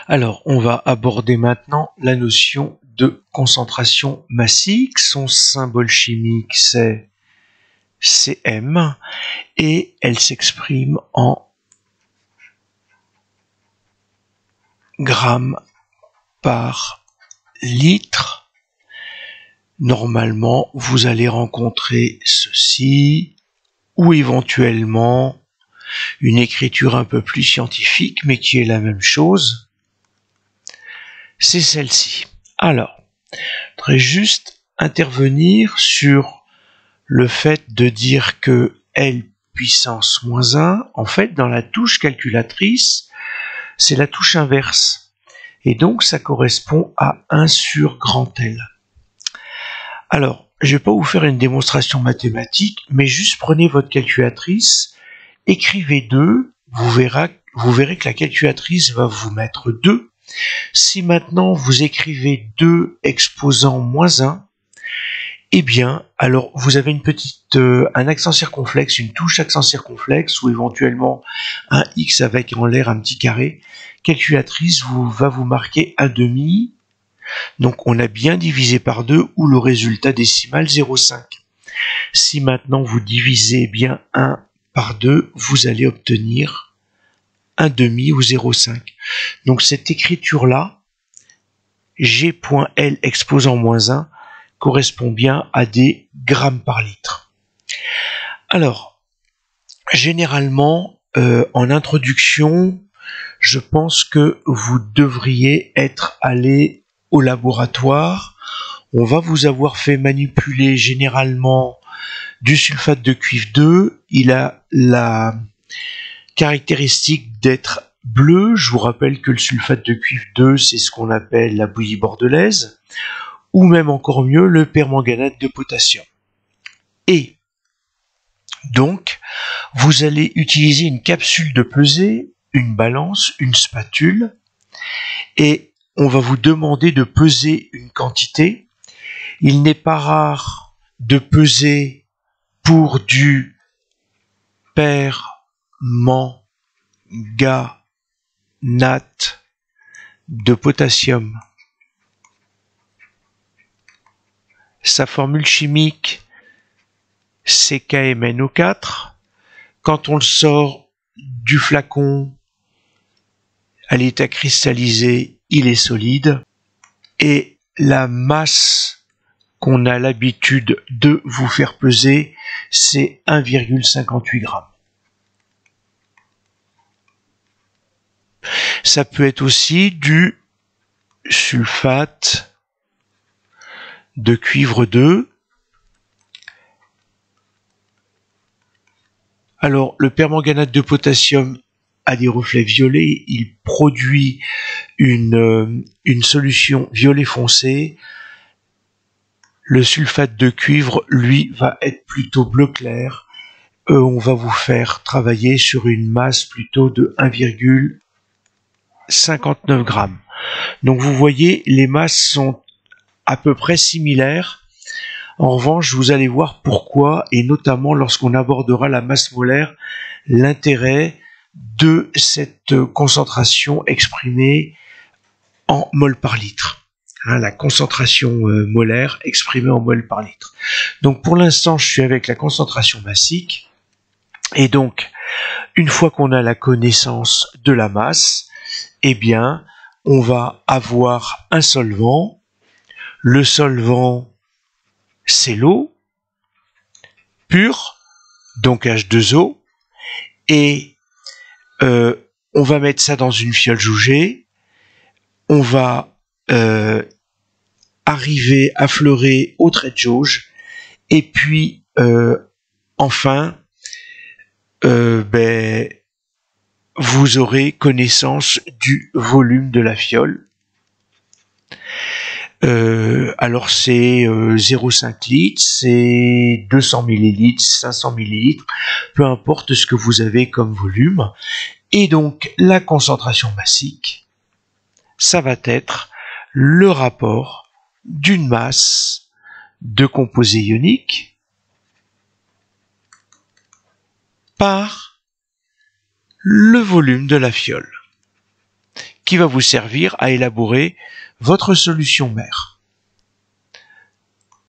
Alors, on va aborder maintenant la notion de concentration massique. Son symbole chimique, c'est Cm, et elle s'exprime en grammes par litre. Normalement, vous allez rencontrer ceci, ou éventuellement une écriture un peu plus scientifique, mais qui est la même chose. C'est celle-ci. Alors, je voudrais juste intervenir sur le fait de dire que L puissance moins 1, en fait, dans la touche calculatrice, c'est la touche inverse. Et donc, ça correspond à 1 sur grand L. Alors, je ne vais pas vous faire une démonstration mathématique, mais juste prenez votre calculatrice, écrivez 2, vous verrez que la calculatrice va vous mettre 2. Si maintenant vous écrivez 2 exposant moins 1, eh bien, alors vous avez un accent circonflexe, une touche accent circonflexe, ou éventuellement un X avec en l'air un petit carré. Calculatrice va vous marquer 1/2. Donc on a bien divisé par 2, ou le résultat décimal 0,5. Si maintenant vous divisez bien 1 par 2, vous allez obtenir 1/2 ou 0,5. Donc cette écriture-là, G.L exposant moins 1, correspond bien à des grammes par litre. Alors, généralement, en introduction, je pense que vous devriez être allé au laboratoire. On va vous avoir fait manipuler généralement du sulfate de cuivre 2. Il a la caractéristique d'être bleu. Je vous rappelle que le sulfate de cuivre 2, c'est ce qu'on appelle la bouillie bordelaise, ou même encore mieux, le permanganate de potassium. Et donc, vous allez utiliser une capsule de pesée, une balance, une spatule, et on va vous demander de peser une quantité. Il n'est pas rare de peser pour du permanganate de potassium. Sa formule chimique, c'est KMnO4. Quand on le sort du flacon à l'état cristallisé, il est solide. Et la masse qu'on a l'habitude de vous faire peser, c'est 1,58 g. Ça peut être aussi du sulfate de cuivre 2. Alors, le permanganate de potassium a des reflets violets, il produit une solution violet foncé. Le sulfate de cuivre, lui, va être plutôt bleu clair. On va vous faire travailler sur une masse plutôt de 1,59 g. Donc vous voyez, les masses sont à peu près similaires. En revanche, vous allez voir pourquoi, et notamment lorsqu'on abordera la masse molaire, l'intérêt de cette concentration exprimée en mol par litre. La concentration molaire exprimée en mol par litre. Donc pour l'instant, je suis avec la concentration massique. Et donc, une fois qu'on a la connaissance de la masse, eh bien, on va avoir un solvant. Le solvant, c'est l'eau pure, donc H2O, et on va mettre ça dans une fiole jaugée. On va arriver à fleurer au trait de jauge, et puis enfin, vous aurez connaissance du volume de la fiole. Alors c'est 0,5 litres, c'est 200 millilitres, 500 millilitres, peu importe ce que vous avez comme volume. Et donc la concentration massique, ça va être le rapport d'une masse de composé ionique par le volume de la fiole, qui va vous servir à élaborer votre solution mère.